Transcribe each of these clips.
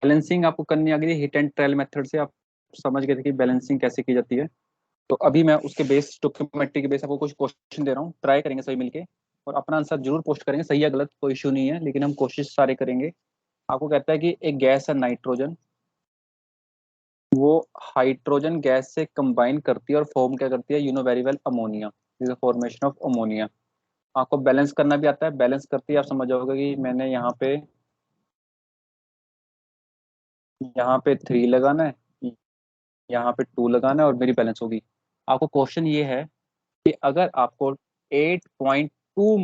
Balancing आपको करनी आ गई हिट एंड ट्रायल मेथड से, आप समझ गए थे कि बैलेंसिंग कैसे की जाती है। तो अभी मैं उसके बेस स्टोकियोमेट्री के बेस आपको कुछ क्वेश्चन दे रहा हूँ, ट्राई करेंगे सभी मिलके, और अपना आंसर जरूर पोस्ट करेंगे, सही या गलत कोई इशू नहीं है, लेकिन हम कोशिश सारे करेंगे। आपको कहता है कि एक गैस है नाइट्रोजन, वो हाइड्रोजन गैस से कंबाइन करती है और फॉर्म क्या करती है, you know very well, ammonia, is formation of ammonia. आपको बैलेंस करना भी आता है, बैलेंस करती है, आप समझ जाओगे कि मैंने यहाँ पे 3 लगाना है, यहाँ पे 2 लगाना है, और मेरी बैलेंस होगी। आपको क्वेश्चन ये है कि अगर आपको 8.2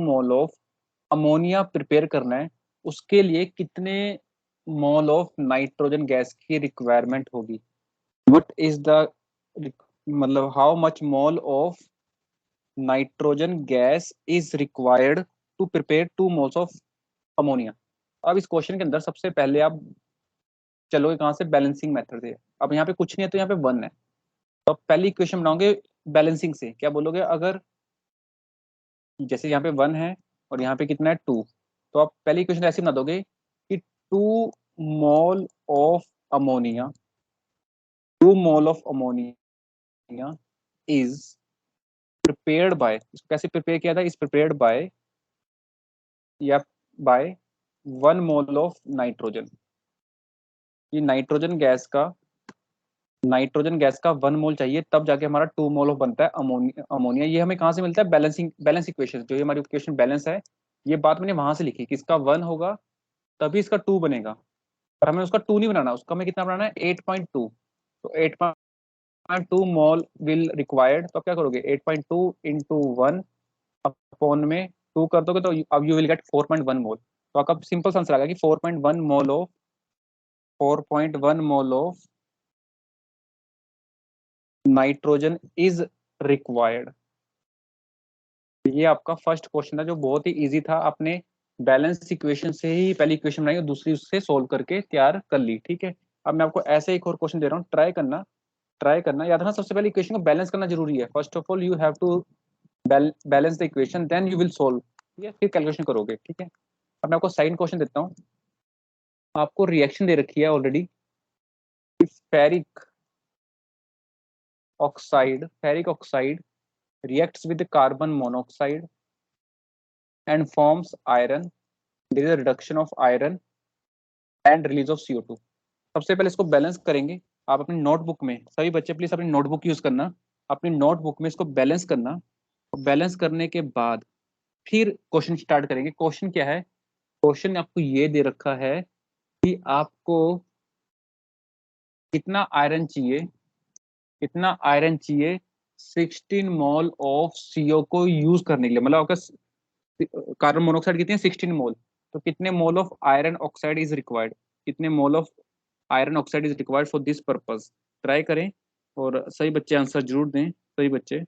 मोल ऑफ अमोनिया प्रिपेयर करना है, उसके लिए कितने मोल ऑफ नाइट्रोजन गैस की रिक्वायरमेंट होगी। वट इज द, मतलब how much mole of nitrogen gas is required to prepare 2 moles of ammonia. अब इस क्वेश्चन के अंदर सबसे पहले आप चलोगे कहाँ से, बैलेंसिंग मेथड से। अब यहाँ पे कुछ नहीं है तो यहाँ पे 1 है, तो आप पहली इक्वेशन बनाओगे बैलेंसिंग से, क्या बोलोगे, अगर जैसे यहाँ पे 1 है और यहाँ पे कितना है 2, तो आप पहली इक्वेशन ऐसे बना दोगे कि 2 mole of ammonia, 2 mole of ammonia is prepared by, इसको कैसे प्रिपेयर किया था, इज प्रिपेयर्ड बाय, या बाय 1 मोल ऑफ नाइट्रोजन। ये नाइट्रोजन गैस का 1 मोल चाहिए, तब जाके हमारा 2 मोल ऑफ बनता है अमोनिया। अमोनिया ये हमें कहाँ से मिलता है, बैलेंस इक्वेशन, जो ये हमारी इक्वेशन बैलेंस है, ये बात मैंने वहां से लिखी कि इसका 1 होगा तभी इसका 2 बनेगा। पर हमें उसका 2 नहीं बनाना, उसका हमें कितना बनाना है, 8.2। तो 8.2 मोल विल रिक्वायर्ड, तो आप क्या करोगे, 8.2 इंटू 1 अपॉन में 2 कर दोगे, तो अब यू विल गेट 4.1 मोल। तो आपका सिंपल सा आंसर आएगा कि 4.1 मोल ऑफ नाइट्रोजन इज रिक्वायर्ड। ये आपका फर्स्ट क्वेश्चन था, जो बहुत ही इजी था। आपने बैलेंस इक्वेशन से ही पहली इक्वेशन बनाई और दूसरी उससे सोल्व करके तैयार कर ली, ठीक है। अब मैं आपको ऐसे एक और क्वेश्चन दे रहा हूँ, ट्राई करना याद रखना, सबसे पहले इक्वेशन को बैलेंस करना जरूरी है। First of all you have to balance the equation, then you will solve, ठीक है, फिर कैलकुलेशन करोगे, ठीक है। अब मैं आपको सेकंड क्वेश्चन देता हूँ। आपको रिएक्शन दे रखी है already, ferric oxide reacts with carbon monoxide and forms iron. There is a reduction of iron and release of CO2। सबसे पहले इसको बैलेंस करेंगे। आप अपनी नोटबुक में, सभी बच्चे प्लीज अपनी नोटबुक यूज करना, अपनी नोटबुक में इसको बैलेंस करना। बैलेंस करने के बाद फिर क्वेश्चन स्टार्ट करेंगे। क्वेश्चन क्या है, क्वेश्चन आपको ये दे रखा है कि आपको कितना आयरन चाहिए, कितना आयरन चाहिए 16 मोल ऑफ सीओ को यूज करने के लिए, मतलब आपका कार्बन मोनोऑक्साइड कितनी है, 16 मोल। तो कितने mole of iron oxide is required, कितने mole of iron oxide is required for this purpose. Try करें और सही बच्चे आंसर जरूर दें, सही बच्चे।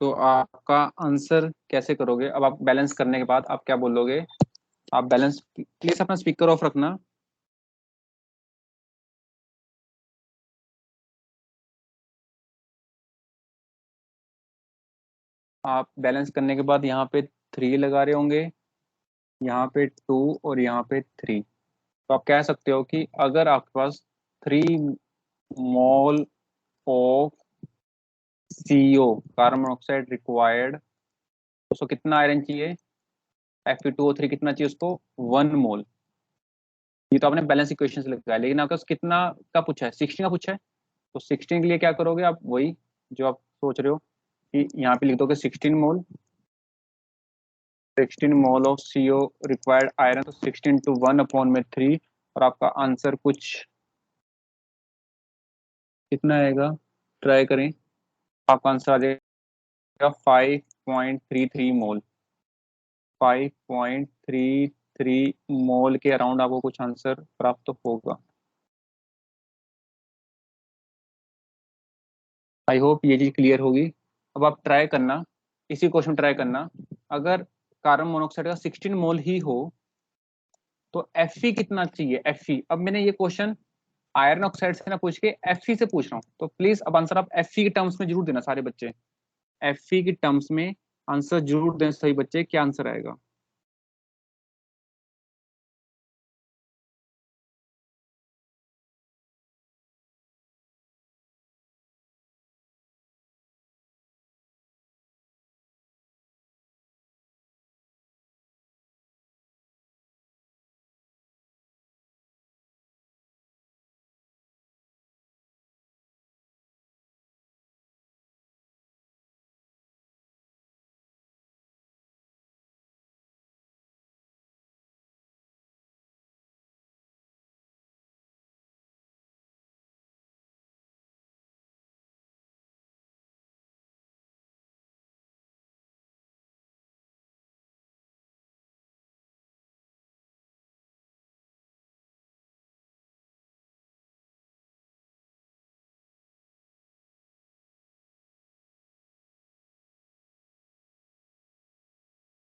तो आपका आंसर कैसे करोगे, अब आप बैलेंस करने के बाद आप क्या बोलोगे। आप बैलेंस, प्लीज अपना स्पीकर ऑफ रखना। आप बैलेंस करने के बाद यहाँ पे 3 लगा रहे होंगे, यहाँ पे 2 और यहाँ पे 3। तो आप कह सकते हो कि अगर आपके पास 3 mole of CO, carbon monoxide required, उसको कितना आयरन चाहिए, Fe2O3 कितना चाहिए उसको, 1 मोल। ये तो आपने बैलेंस इक्वेशन से लगाया, लेकिन आपका कितना का पूछा है, 16 का पूछा है। तो 16 के लिए क्या करोगे आप, वही जो आप सोच रहे हो कि यहाँ पे लिख दोगे 16 mole of CO required iron, तो 16 to 1/3, और आपका आंसर कुछ कितना आएगा, ट्राई करें। आपका आंसर आ जाएगा 5.33 मोल। 5.33 मोल के अराउंड आपको कुछ आंसर प्राप्त होगा। आई होप ये चीज क्लियर होगी। अब आप ट्राई करना, इसी क्वेश्चन ट्राई करना, अगर कार्बन मोनोऑक्साइड का 16 मोल ही हो तो Fe कितना चाहिए, Fe। अब मैंने ये क्वेश्चन आयरन ऑक्साइड से ना पूछ के Fe से पूछ रहा हूँ, तो प्लीज अब आंसर आप Fe के टर्म्स में जरूर देना सारे बच्चे। Fe के टर्म्स में आंसर जरूर दें सही बच्चे, क्या आंसर आएगा।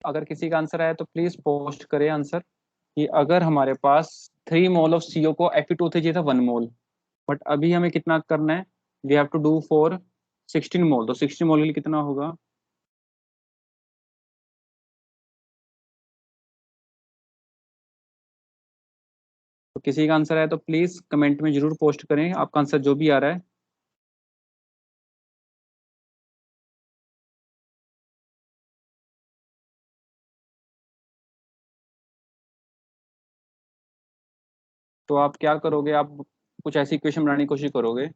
अगर किसी का आंसर आया तो प्लीज पोस्ट करें आंसर, कि अगर हमारे पास 3 मोल ऑफ CO को Fe2 से चाहिए था 1 मोल, बट अभी हमें कितना करना है, we have to do for 16 mole, तो 16 मोल के लिए कितना होगा। तो किसी का आंसर आया तो प्लीज कमेंट में जरूर पोस्ट करें आपका आंसर जो भी आ रहा है। तो आप क्या करोगे, आप कुछ ऐसी इक्वेशन बनाने की कोशिश करोगे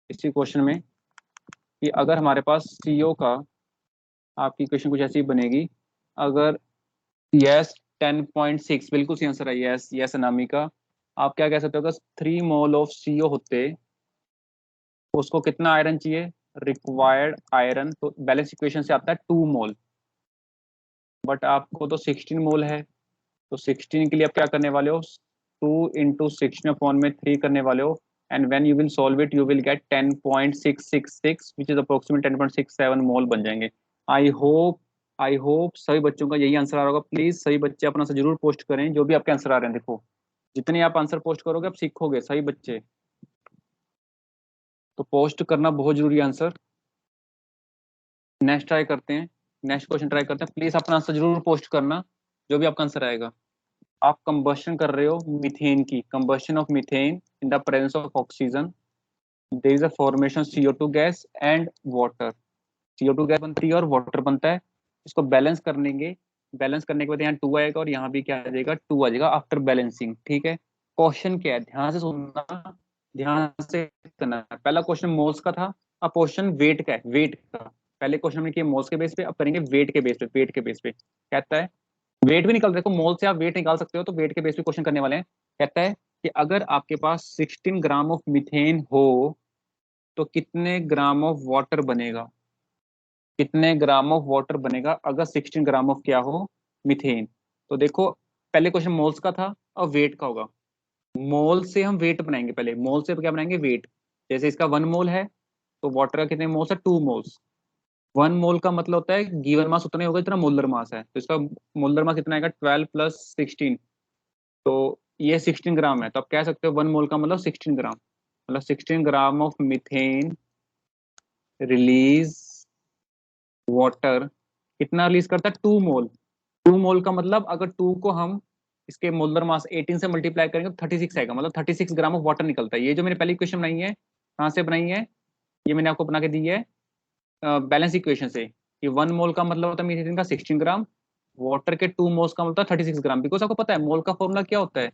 इसी क्वेश्चन में, कि अगर हमारे पास CO का, आपकी इक्वेशन कुछ ऐसी बनेगी, अगर यस 10.6, बिल्कुल सही आंसर है, यस यस अनामिका। आप क्या कह सकते हो, अगर 3 मोल ऑफ CO होते तो उसको कितना आयरन चाहिए, रिक्वायर्ड आयरन, तो बैलेंस इक्वेशन से आता है 2 मोल, बट आपको तो 16 मोल है, तो 16 के लिए आप क्या करने वाले हो, 2 × 16/3 करने वाले हो, and when you will solve it you will get 10.666 which is approximate 10.67 मोल बन जाएंगे। आई होप आई होप सभी बच्चों का यही आंसर आ रहा होगा। प्लीज सभी बच्चे अपना आंसर जरूर पोस्ट करें, जो भी आपके आंसर आ रहे हैं। देखो जितने आप आंसर पोस्ट करोगे आप सीखोगे सही बच्चे, तो पोस्ट करना बहुत जरूरी है आंसर। नेक्स्ट ट्राई करते हैं, नेक्स्ट क्वेश्चन ट्राई करते हैं, प्लीज अपना आंसर जरूर पोस्ट करना जो भी आपका आंसर आएगा। आप कंबशन कर रहे हो मीथेन की, combustion of methane in the presence of oxygen, there is a formation CO2 gas and water. CO2 gas बनती है और वाटर बनता है, इसको बैलेंस करेंगे, बैलेंस करने के बाद यहाँ 2 आएगा और यहाँ भी क्या आ जाएगा, 2 आ जाएगा आफ्टर बैलेंसिंग। ठीक है, क्वेश्चन क्या है, ध्यान से सुनना, ध्यान से करना। पहला क्वेश्चन मोल्स का था, अब क्वेश्चन वेट का है, वेट का। पहले क्वेश्चन हमने किया मोल्स के बेस पे, अब करेंगे वेट के बेस पे। वेट के बेस पे कहता है, वेट भी निकल, देखो मोल से आप वेट निकाल सकते हो, तो वेट के बेस पे क्वेश्चन करने वाले हैं। कहता है कि अगर आपके पास 16 ग्राम ऑफ मीथेन हो तो कितने ग्राम ऑफ वाटर बनेगा, कितने ग्राम ऑफ वाटर बनेगा अगर 16 ग्राम ऑफ क्या हो, मीथेन। तो देखो पहले क्वेश्चन मोल्स का था, और वेट का होगा। मोल से हम वेट बनाएंगे, पहले मोल से क्या बनाएंगे, वेट। जैसे इसका 1 मोल है, तो वाटर का कितने मोल्स है, 2 मोल्स। 1 मोल का मतलब होता है गिवन मास उतना ही होगा जितना मोलर मास है, तो इसका मोलर मास कितना आएगा, 12 + 16, तो ये 16 ग्राम है। तो आप कह सकते हो 1 मोल का मतलब 16 ग्राम, मतलब 16 ग्राम ऑफ मीथेन रिलीज वाटर, कितना रिलीज करता है, 2 मोल। 2 मोल का मतलब अगर 2 को हम इसके मोलर मास 18 से मल्टीप्लाई करेंगे तो 36 आएगा, मतलब 36 ग्राम ऑफ वाटर निकलता है। ये जो मैंने पहली इक्वेशन बनाई है, कहाँ से बनाई है, ये मैंने आपको बना के दी है बैलेंस इक्वेशन से, कि 1 मोल का मतलब होता है मीथेन का 16 ग्राम, वाटर के 2 मोल्स का मतलब 36 ग्राम। बिकॉज आपको पता है मोल का फॉर्मूला क्या होता है,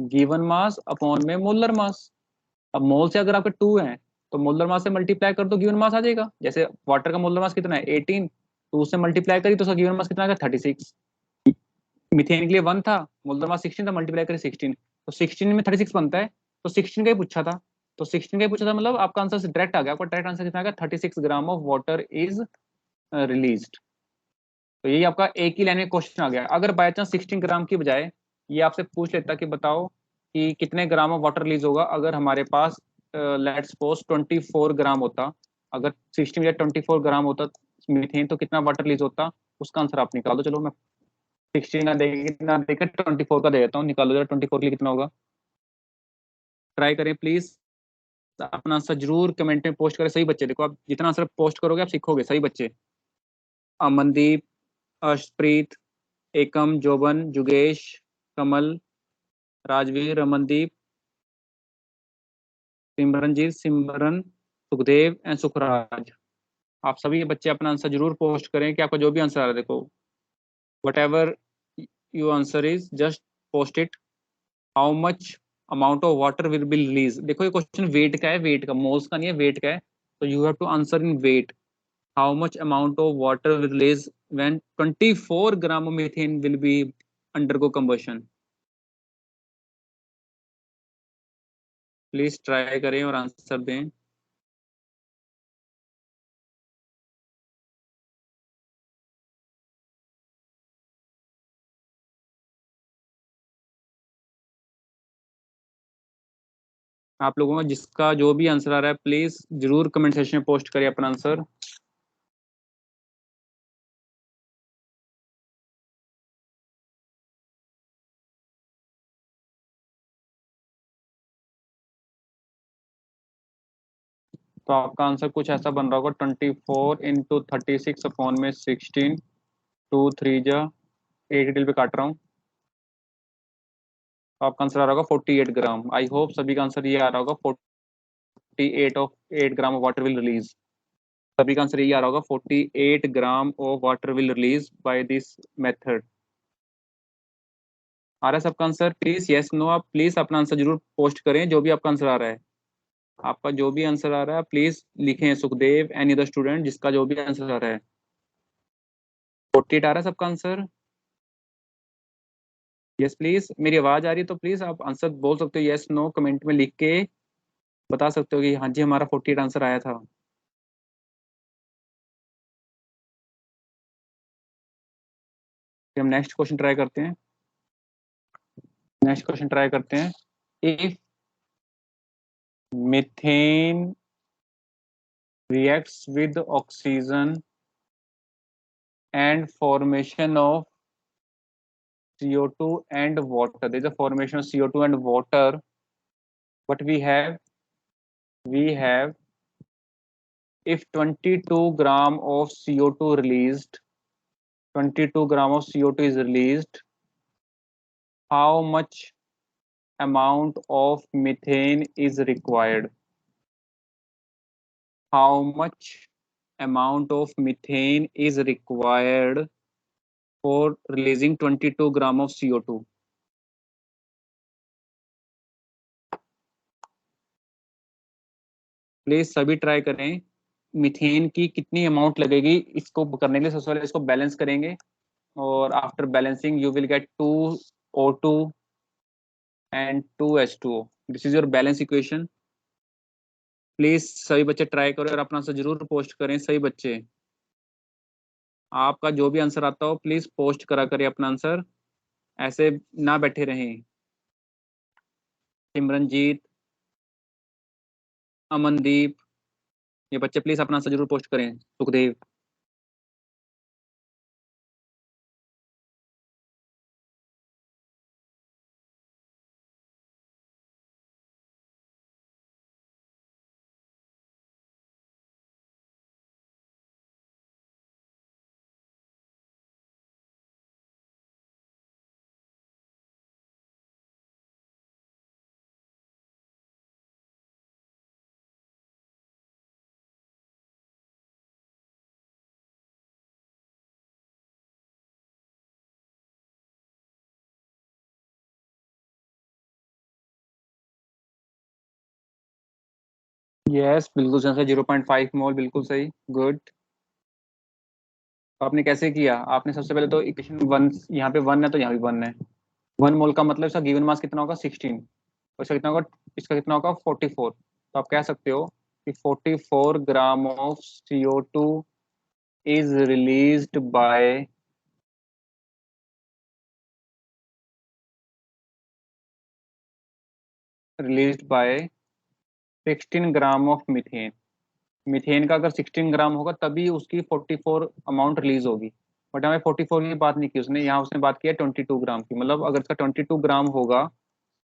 गिवन मास अपॉन में मोलर मास। अब मोल से अगर आपके 2 हैं तो मोलर मास से मल्टीप्लाई कर दो, गिवन मास आ जाएगा। जैसे वाटर का मोलर मास कितना है 18, तो उससे मल्टीप्लाई करी तो उसका गिवन मास कितना आ गया 36। मीथेन के लिए 1 था, मोलर मास 16 था, मल्टीप्लाई करी 16, तो 16 में 36 बनता है। तो 16 का ही पूछा था, तो 16 का ही पूछा था, मतलब आपका आंसर डायरेक्ट आ गया। आपका डायरेक्ट आंसर कितना आ गया, 36 ग्राम ऑफ वाटर इज रिलीज्ड। तो यही आपका एक ही लाइन में क्वेश्चन आ गया। अगर बाय चांस 16 ग्राम की बजाय ये आपसे पूछ लेता कि बताओ कि कितने ग्राम ऑफ वाटर रिलीज होगा अगर हमारे पास लेट्स सपोज 24 ग्राम होता, अगर 16 या 24 ग्राम होता मीथेन, तो कितना वाटर रिलीज होता, उसका आंसर आप निकाल दो। चलो मैं 16 ना देकर 24 का दे देता हूँ, निकालो जरा 24 के लिए कितना होगा। ट्राई करें प्लीज, अपना आंसर जरूर कमेंट में पोस्ट करें। सही बच्चे, देखो आप जितना आंसर पोस्ट करोगे आप सीखोगे। सही बच्चे, अमनदीप, अर्शप्रीत, एकम, जोबन, जुगेश, कमल, राजवीर, रमनदीप, सिमरनजीत, सिमरन, सुखदेव एंड सुखराज। आप सभी बच्चे अपना आंसर जरूर पोस्ट करें कि आपका जो भी आंसर आ रहा है, देखो what ever you answer is just post it. How much amount of water will be release, देखो ये क्वेश्चन वेट का है, वेट का, मोल्स का नहीं है, वेट का है। तो you have to answer in weight. How much amount of water will release when 24 gram of methane will be undergo combustion. Please try करें और आंसर दें। आप लोगों का जिसका जो भी आंसर आ रहा है प्लीज जरूर कमेंट सेक्शन में पोस्ट करिए अपना आंसर। तो आपका आंसर कुछ ऐसा बन रहा होगा, 24 × 36 अपॉन में 16, 2 3 जा 8 डिल पे काट रहा हूँ। तो आपका आंसर आ रहा होगा 48 ग्राम। आई होप सभी का आंसर ये आ रहा होगा, 48 gram of water will release. सभी का आंसर यही आ रहा होगा, 48 gram of water will release by this method. आ रहा है सबका आंसर? प्लीज यस नो, आप प्लीज अपना आंसर जरूर पोस्ट करें जो भी आपका आंसर आ रहा है। आपका जो भी आंसर आ रहा है प्लीज लिखें, सुखदेव एनी अदर स्टूडेंट जिसका जो भी आंसर आ रहा है। 48 आ रहा है सबका आंसर? यस प्लीज, मेरी आवाज आ रही है तो प्लीज आप आंसर बोल सकते हो, यस नो कमेंट में लिख के बता सकते हो कि हाँ जी हमारा 48 आंसर आया था। फिर हम नेक्स्ट क्वेश्चन ट्राई करते हैं। नेक्स्ट क्वेश्चन ट्राई करते हैं। If methane reacts with oxygen and formation of CO2 and water. There is a formation of CO2 and water. What we have if 22 gram of CO2 released, 22 gram of CO2 is released, how much amount of methane is required? How much amount of methane is required for releasing 22 gram of CO2? Please सभी try करें। Methane की कितनी amount लगेगी इसको करने के लिए, सबसे पहले इसको बैलेंस करेंगे और after balancing you will get 2O2 and 2H2O। This is your balance equation. Please सभी बच्चे ट्राई करें और अपना आंसर जरूर पोस्ट करें। सही बच्चे, आपका जो भी आंसर आता हो प्लीज पोस्ट करा करें अपना आंसर, ऐसे ना बैठे रहें। सिमरनजीत, अमनदीप, ये बच्चे प्लीज अपना आंसर जरूर पोस्ट करें। सुखदेव, यस, बिल्कुल सही, 0.5 मोल, बिल्कुल सही, गुड। आपने कैसे किया? आपने सबसे पहले तो इक्वेशन वन, यहाँ पे वन है तो यहाँ भी वन है। 1 मोल का मतलब इसका गिवन मास कितना होगा? 16। और इसका कितना होगा? इसका कितना होगा? 44। तो आप कह सकते हो कि 44 gram of CO2 is released by 16 gram of methane. Methane का अगर 16 ग्राम होगा तभी उसकी 44 अमाउंट रिलीज होगी। बट हमें 44 की बात नहीं की उसने, यहाँ उसने बात की है 22 ग्राम की। मतलब अगर इसका 22 ग्राम होगा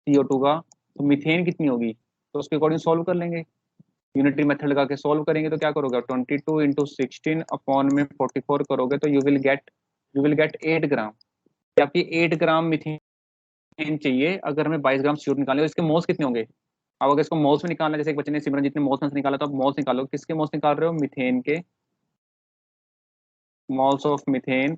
CO2 का, तो मीथेन कितनी होगी? तो उसके अकॉर्डिंग सॉल्व कर लेंगे, यूनिटरी मेथड लगा के सॉल्व करेंगे। तो क्या करोगे? 22 इंटू 16 अपॉन में 44 करोगे तो यू विल गेट 8 ग्राम। आपकी 8 ग्राम मीथेन चाहिए अगर हमें 22 ग्राम CO2 निकालने। तो इसके मोल्स कितने होंगे? अब अगर इसको मोल्स में निकालना है, जैसे एक बच्चे ने सिमरन जितने मोल्स में से निकाला, तो आप मोल्स निकालो। किसके मोल्स निकाल रहे हो? मीथेन के मोल्स ऑफ मीथेन।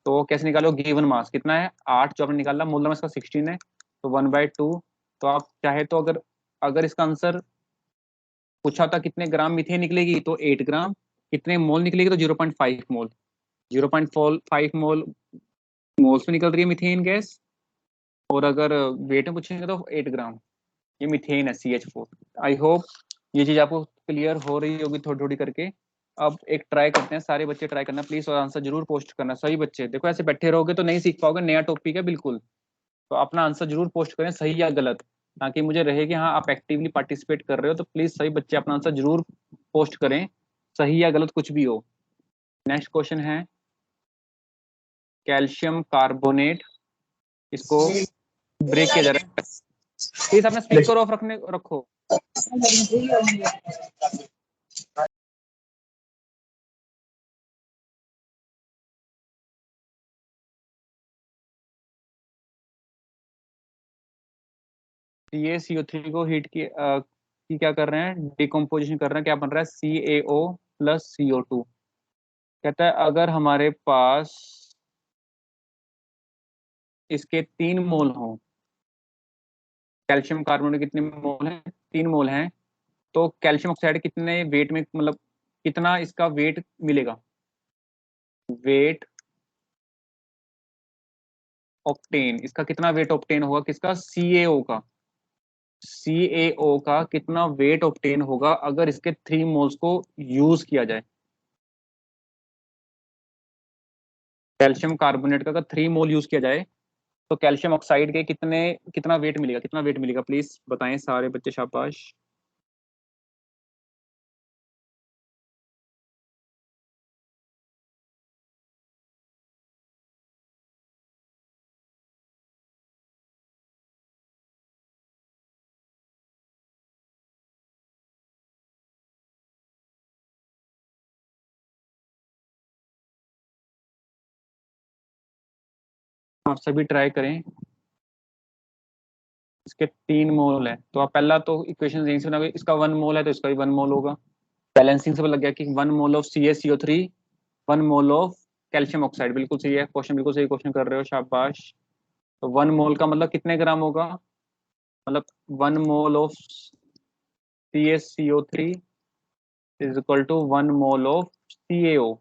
तो कैसे निकालो? गिवन मास कितना है? 8 जो आपने निकाला, मोल नंबर इसका 16 है, तो 1/2। तो आप चाहे तो अगर अगर इसका आंसर पूछा था कितने ग्राम मीथेन निकलेगी, तो 8 ग्राम। कितने मोल निकलेगी? तो 0.5 मोल। 0.5 मोल मोल्स में निकल रही है मीथेन गैस। और अगर वेट में पूछेंगे तो 8 ग्राम। ये मीथेन है, CH4। आई होप ये चीज आपको क्लियर हो रही होगी थोड़ी थोड़ी करके। अब एक ट्राई करते हैं, सारे बच्चे ट्राई करना प्लीज, और आंसर जरूर पोस्ट करना। सही बच्चे देखो, ऐसे बैठे रहोगे तो नहीं सीख पाओगे, नया टॉपिक है बिल्कुल। तो अपना आंसर जरूर पोस्ट करें, सही या गलत, ताकि मुझे रहे कि हाँ आप एक्टिवली पार्टिसिपेट कर रहे हो। तो प्लीज सही बच्चे अपना आंसर जरूर पोस्ट करें, सही या गलत कुछ भी हो। नेक्स्ट क्वेश्चन है कैल्शियम कार्बोनेट। इसको ब्रेक किया जा रहा है, प्लीज अपना स्पीकर ऑफ रखने रखो। CaCO3 को हीट की क्या कर रहे हैं? डिकम्पोजिशन कर रहे हैं। क्या बन रहा है? CaO+CO2। कहता है अगर हमारे पास इसके 3 मोल हों, कैल्शियम कार्बोनेट कितने मोल हैं? 3 मोल हैं। तो कैल्शियम ऑक्साइड कितने वेट में, मतलब कितना इसका वेट मिलेगा? वेट ऑक्टेन, इसका कितना वेट ऑक्टेन होगा? किसका? CaO का। CaO का कितना वेट ऑक्टेन होगा अगर इसके 3 मोल्स को यूज किया जाए? कैल्शियम कार्बोनेट का अगर 3 मोल यूज किया जाए तो कैल्शियम ऑक्साइड के कितना वेट मिलेगा? कितना वेट मिलेगा? प्लीज बताएं सारे बच्चे, शाबाश। आप सभी ट्राई करें। इसके 3 मोल है, तो आप पहला तो इक्वेशन यहीं से बनाओगे। इसका 1 मोल है तो इसका भी 1 मोल होगा। बैलेंसिंग से पता लग गया कि 1 mole of CaCO3, 1 mole of calcium oxide. बिल्कुल सही है क्वेश्चन, बिल्कुल सही क्वेश्चन कर रहे हो, शाबाश। तो 1 मोल का मतलब कितने ग्राम होगा? मतलब 1 mole of CaCO3 is equal to 1 mole of CaO।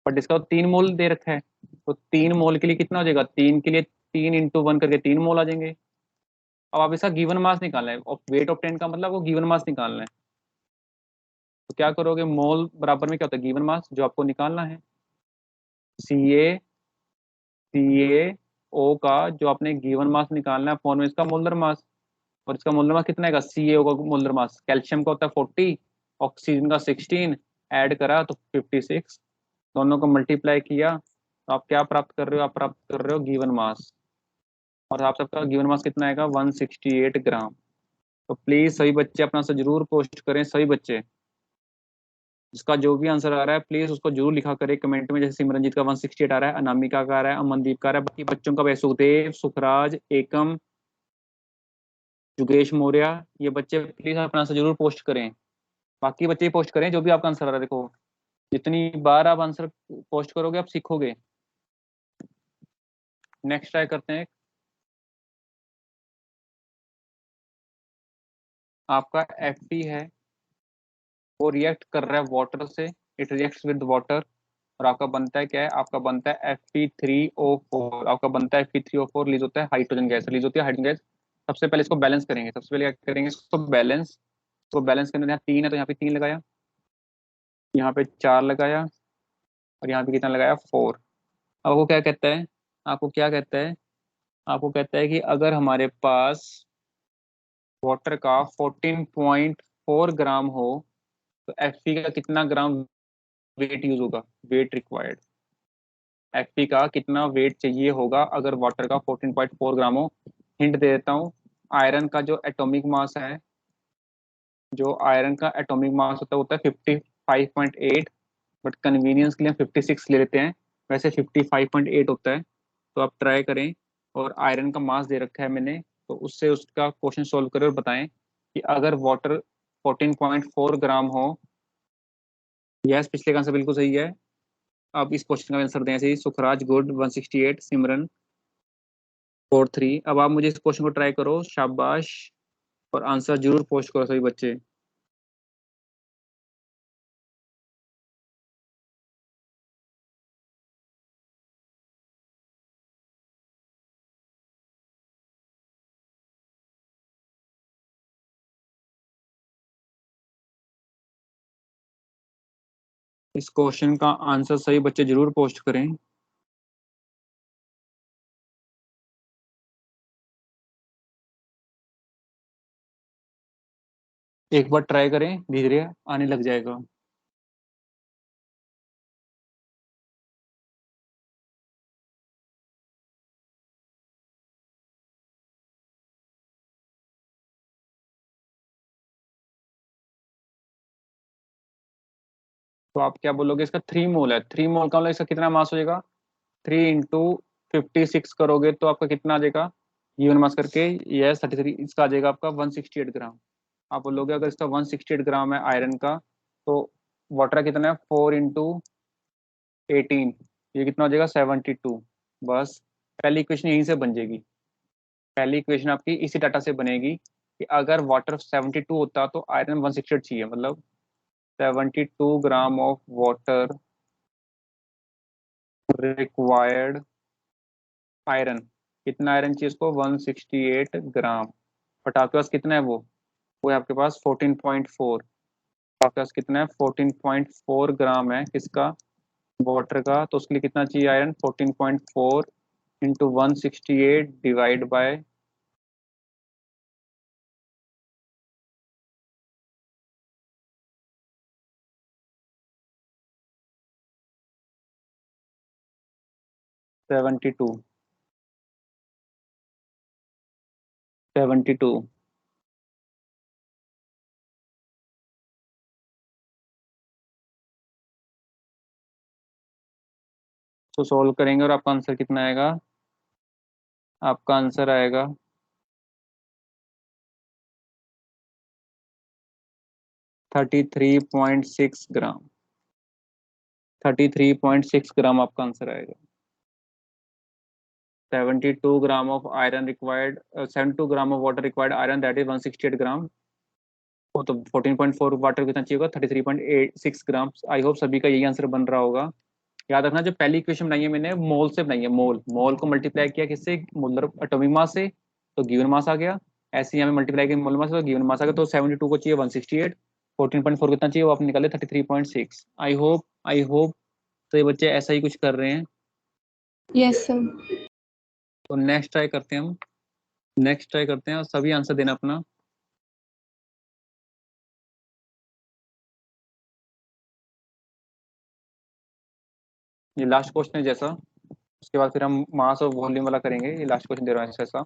But इसका 3 मोल दे रखा है, तो 3 मोल के लिए कितना हो जाएगा? 3 के लिए 3 × 1 करके 3 मोल आ जाएंगे। अब आप इसका गिवन मास निकालना है, और वेट ऑफ 10 का मतलब आपको गिवन मास निकालना है। तो क्या करोगे? मोल बराबर में क्या होता है? गिवन मास, जो आपको निकालना है। CaO का जो आपने गिवन मास निकालना है फॉर्म में इसका मोलर मास। और इसका मोलर मास कितना है? CaO का मोलर मास, कैल्शियम का होता है 40, ऑक्सीजन का 16, ऐड करा तो 56, दोनों को मल्टीप्लाई किया तो आप क्या प्राप्त कर रहे हो? आप प्राप्त कर रहे हो गिवन मास। और आप सबका गिवन मास कितना आएगा? 168 ग्राम। तो प्लीज सभी बच्चे अपना आंसर जरूर पोस्ट करें, सभी बच्चे। जिसका जो भी आंसर आ रहा है प्लीज उसको जरूर लिखा करें कमेंट में। जैसे सिमरनजीत का 168 आ रहा है, अनामिका का आ रहा है, अमनदीप का आ रहा है, बाकी बच्चों का भी सुखदेव, सुखराज, एकम, जुगेश मौर्य, ये बच्चे प्लीज अपना आंसर जरूर पोस्ट करें। बाकी बच्चे पोस्ट करें जो भी आपका आंसर आ रहा है। देखो जितनी बार आप आंसर पोस्ट करोगे आप सीखोगे। नेक्स्ट ट्राई करते हैं। आपका FT है वो रिएक्ट कर रहा है वाटर से, इट रिएक्ट्स विद वाटर, और आपका बनता है क्या है, आपका बनता है Fe3O4, आपका बनता है Fe3O4, रिलीज होता है हाइड्रोजन गैस, रिलीज होती है हाइड्रोजन गैस। सबसे पहले इसको बैलेंस करेंगे, सबसे पहले क्या करेंगे, इसको बैलेंस करने, यहाँ 3 है तो यहाँ पे 3 लगाया, यहाँ पे 4 लगाया, और यहाँ पे कितना लगाया, 4। आपको क्या कहता है, आपको क्या कहता है, आपको कहता है कि अगर हमारे पास वाटर का 14.4 ग्राम हो तो Fe का कितना ग्राम वेट यूज होगा, वेट रिक्वायर्ड, Fe का कितना वेट चाहिए होगा अगर वाटर का 14.4 ग्राम हो। हिंट दे देता हूँ, आयरन का जो एटॉमिक मास है, जो आयरन का एटॉमिक मास होता है 55.8, बट कन्वीनियंस के लिए 56 ले लेते हैं, वैसे 55.8 होता है। तो आप ट्राई करें, और आयरन का मास दे रखा है मैंने, तो उससे उसका क्वेश्चन सॉल्व करें और बताएं कि अगर वाटर 14.4 ग्राम हो। यस, पिछले का आंसर बिल्कुल सही है। अब इस क्वेश्चन का आंसर दें ऐसे ही, सुखराज गुड 168, सिमरन 43। अब आप मुझे इस क्वेश्चन को ट्राई करो, शाबाश, और आंसर जरूर पोस्ट करो सभी बच्चे। इस क्वेश्चन का आंसर सही बच्चे जरूर पोस्ट करें। एक बार ट्राई करें, धीरे धीरे आने लग जाएगा। तो आप क्या बोलोगे, इसका 3 मोल है, 3 मोल का मतलब इसका कितना मास हो जाएगा, 3 × 56 करोगे तो आपका कितना आ जाएगा, गिवन मास करके, यस 33, इसका आ जाएगा आपका 168 ग्राम। आप बोलोगे अगर इसका 168 ग्राम है आयरन का, तो वाटर का कितना है, 4 × 18, ये कितना हो जाएगा, 72। बस, पहली इक्वेशन यहीं से बन जाएगी, पहली इक्वेशन आपकी इसी डाटा से बनेगी कि अगर वाटर 72 होता तो आयरन 168 चाहिए, मतलब 72 ग्राम ऑफ वाटर रिक्वायर्ड आयरन, कितना आयरन चाहिए इसको, 168 ग्राम, बट आपके पास कितना है, वो है आपके पास 14.4, आपके पास कितना है, 14.4 ग्राम है किसका, वाटर का, तो उसके लिए कितना चाहिए आयरन, 14.4 इंटू 168 डिवाइड बाय 72, 72। तो सॉल्व करेंगे और आपका आंसर कितना आएगा, आपका आंसर आएगा 33.6 ग्राम, 33.6 ग्राम आपका आंसर आएगा। 72 gram of iron required, 72 gram of water required iron, that is 168 ग्राम। वो तो 14.4 वाटर कितना चाहिए होगा, 33.86 ग्राम। आई होप सभी का यही आंसर बन रहा होगा। याद रखना, जो पहली इक्वेशन बनाई है मैंने मोल से बनाई है, मोल मोल को मल्टीप्लाई किया किससे, मोलर एटॉमिक मास से, तो गिवन मास आ गया। ऐसे ही हमें मल्टीप्लाई किया मोल मास से, तो गिवन मास आ गया। तो 72 को चाहिए 168, 14.4 कितना चाहिए वो आप निकाले 33.6। आई होप तो ये बच्चे ऐसा ही कुछ कर रहे हैं। Yes sir. तो नेक्स्ट ट्राई करते हैं हम, नेक्स्ट ट्राई करते हैं और सभी आंसर देना अपना। ये लास्ट क्वेश्चन है जैसा, उसके बाद फिर हम मास और वॉल्यूम वाला करेंगे। ये लास्ट क्वेश्चन दे रहा है ऐसा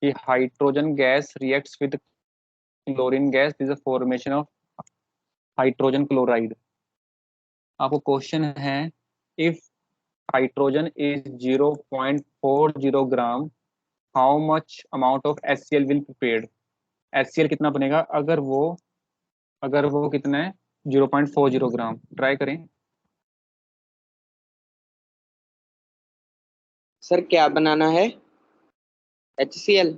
कि hydrogen gas reacts with chlorine gas, this is formation of hydrogen chloride. आपको क्वेश्चन है, if hydrogen is 0.40 gram, how much amount of HCl will prepared. HCl कितना बनेगा अगर वो कितना है, 0.40 ग्राम। ट्राई करें। सर क्या बनाना है, HCl?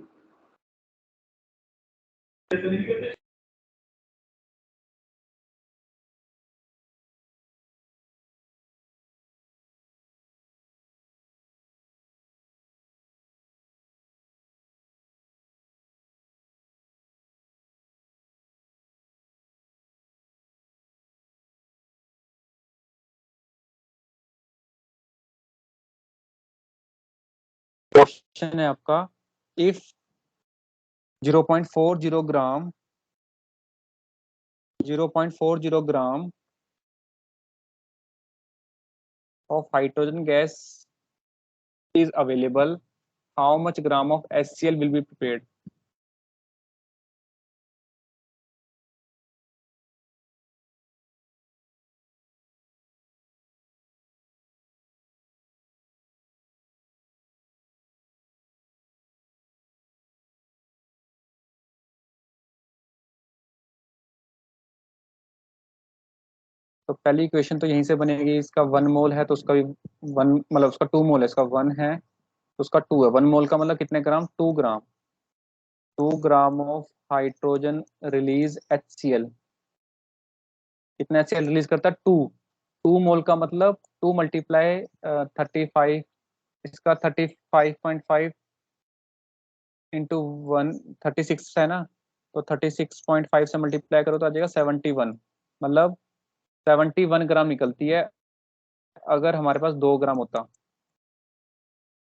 क्वेश्चन है आपका, if 0.40 gram 0.40 gram of hydrogen gas is available, how much gram of HCl will be prepared? तो पहली इक्वेशन तो यहीं से बनेगी, इसका 1 मोल है तो उसका भी 1, मतलब उसका 2 मोल है, इसका 1 है तो उसका 2 है। 1 मोल का मतलब कितने ग्राम? 2 ग्राम। 2 gram of hydrogen release HCl, कितना HCl रिलीज करता है? 2 मोल का मतलब 2 × 35, इसका 35.5 इंटू 1, 36 है ना, तो 36.5 से मल्टीप्लाई करो तो आ जाएगा 71, मतलब 71 ग्राम निकलती है। अगर हमारे पास 2 ग्राम होता,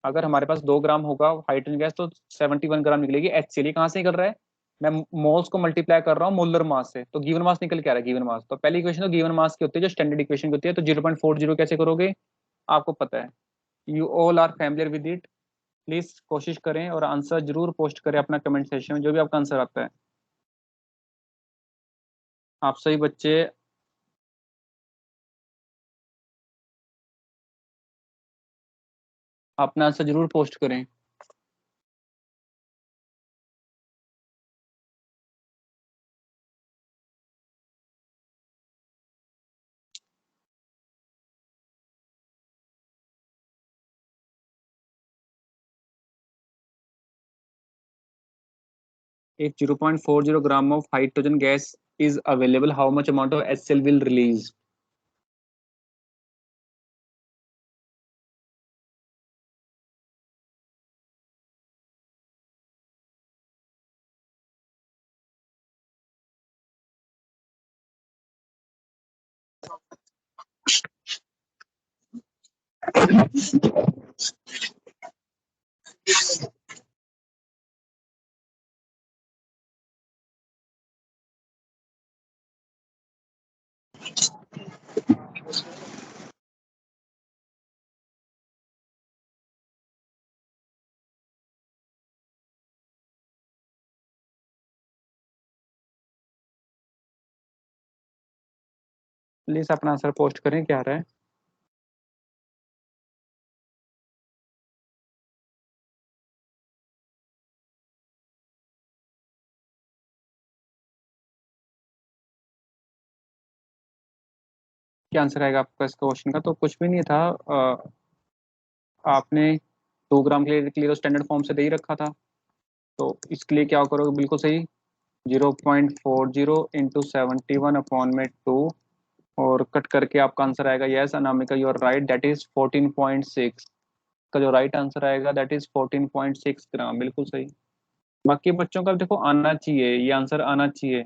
अगर हमारे पास 2 ग्राम होगा हाइड्रोजन गैस तो 71 ग्राम निकलेगी HCl। कहाँ से निकल रहा है? मैं मोल्स को मल्टीप्लाई कर रहा हूँ मोलर मास से, तो गिवन मास निकल के आ रहा है। गिवन मास तो पहली इक्वेशन तो गिवन मास की होती है, जो स्टैंडर्ड इक्वेशन की होती है। तो 0.40 कैसे करोगे? आपको पता है, you all are familiar with it. Please कोशिश करें और आंसर जरूर पोस्ट करें अपना कमेंट सेक्शन में, जो भी आपका आंसर आता है। आप सभी बच्चे अपना आंसर जरूर पोस्ट करें। If 0.40 gram of hydrogen gas is available, how much amount of HCl will release? Please अपना आंसर पोस्ट करें, क्या आ रहा है? क्या आंसर आएगा आपका इस क्वेश्चन का? तो कुछ भी नहीं था, आपने 2 ग्राम के लिए तो स्टैंडर्ड फॉर्म से दे ही रखा था। तो इसके लिए क्या करोगे? बिल्कुल सही, 0.40 × 71/2 और कट करके आपका आंसर आएगा। Yes Anamika, you are right, that is 14.6 का जो राइट आंसर आएगा दैट इज 14.6 ग्राम, बिल्कुल सही। बाकी बच्चों का देखो आना चाहिए, ये आंसर आना चाहिए।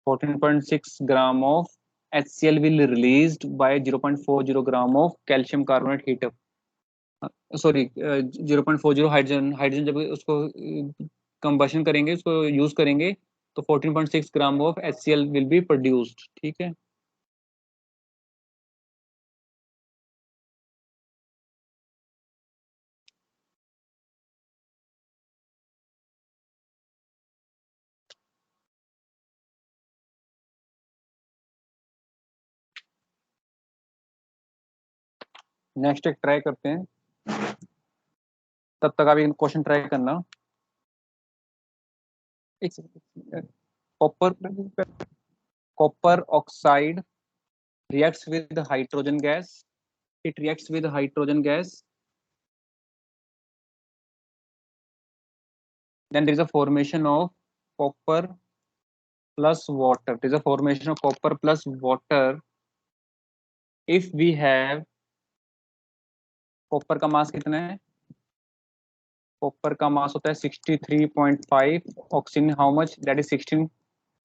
14.6 gram of HCl will released by 0.40 gram of calcium carbonate heat up, sorry 0.40 hydrogen, hydrogen जब उसको कंबशन करेंगे, उसको यूज करेंगे तो 14.6 gram of HCl will be produced. ठीक है, नेक्स्ट एक ट्राई करते हैं, तब तक आप एक क्वेश्चन ट्राई करना। एक copper copper oxide reacts with hydrogen gas, it reacts with hydrogen gas, then there is a formation of copper plus water. It is a formation of copper plus water. If we have copper का मास कितना है? Copper का मास होता है 63.5. Oxygen how much? That is 16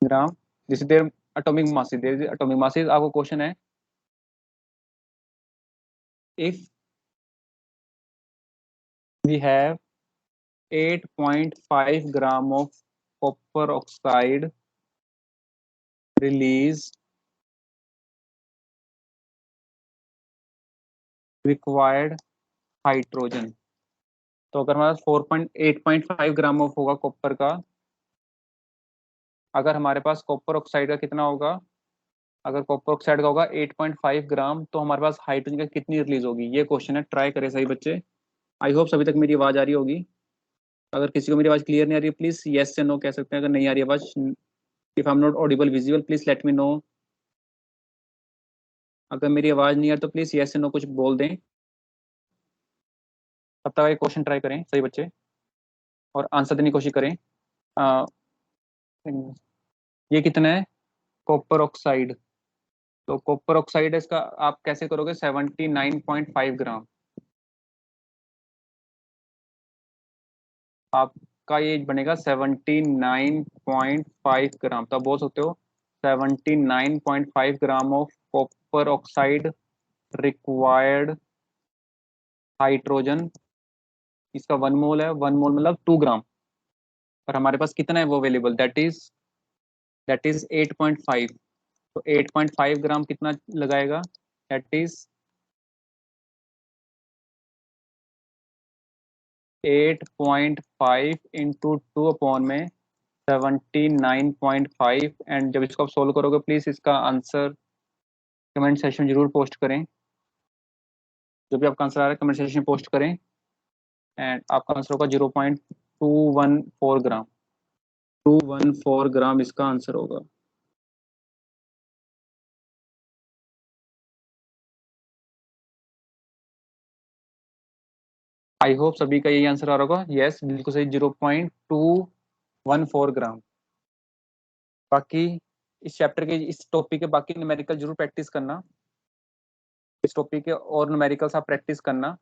gram. This is their atomic mass. There is atomic mass. आपको question है, if we have 8.5 gram of copper oxide release required hydrogen. तो अगर हमारे पास 8.5 ग्राम ऑफ होगा कॉपर का, अगर हमारे पास कॉपर ऑक्साइड का कितना होगा, अगर कॉपर ऑक्साइड का होगा 8.5 ग्राम, तो हमारे पास हाइड्रोजन का कितनी रिलीज होगी? ये क्वेश्चन है. ट्राई करें सही बच्चे. आई होप सभी तक मेरी आवाज आ रही होगी. अगर किसी को मेरी आवाज क्लियर नहीं आ रही है, प्लीज यस से नो कह सकते हैं. अगर नहीं आ रही आवाज, if I am not Audible visible, please let me know. अगर मेरी आवाज नहीं आ रही तो प्लीज यस से नो कुछ बोल दें. तब तक क्वेश्चन ट्राई करें सही बच्चे, और आंसर देने की कोशिश करें. आ, ये कितना है? Copper oxide. तो कॉपर ऑक्साइड इसका आप कैसे करोगे? 79.5 ग्राम. आपका ये बनेगा 79.5 ग्राम. तो आप बोल सकते हो 79.5 gram of copper oxide required hydrogen. इसका 1 मोल है. 1 मोल मतलब 2 ग्राम. और हमारे पास कितना है वो अवेलेबल? That is 8.5. तो 8.5 ग्राम कितना लगाएगा? दैट इज 8.5 इंटू 2 अपॉन में 79.5. एंड जब इसको आप सोल्व करोगे, प्लीज इसका आंसर कमेंट सेक्शन में जरूर पोस्ट करें. जो भी आपका आंसर आ रहा है कमेंट सेक्शन में पोस्ट करें. एंड आपका आंसर होगा 0.214 ग्राम. 214 ग्राम इसका आंसर होगा. आई होप सभी का यही आंसर आ रहा होगा. यस, बिल्कुल सही. 0.214 ग्राम. बाकी इस चैप्टर के, इस टॉपिक के बाकी न्यूमेरिकल जरूर प्रैक्टिस करना. इस टॉपिक के और न्यूमेरिकल्स आप प्रैक्टिस करना.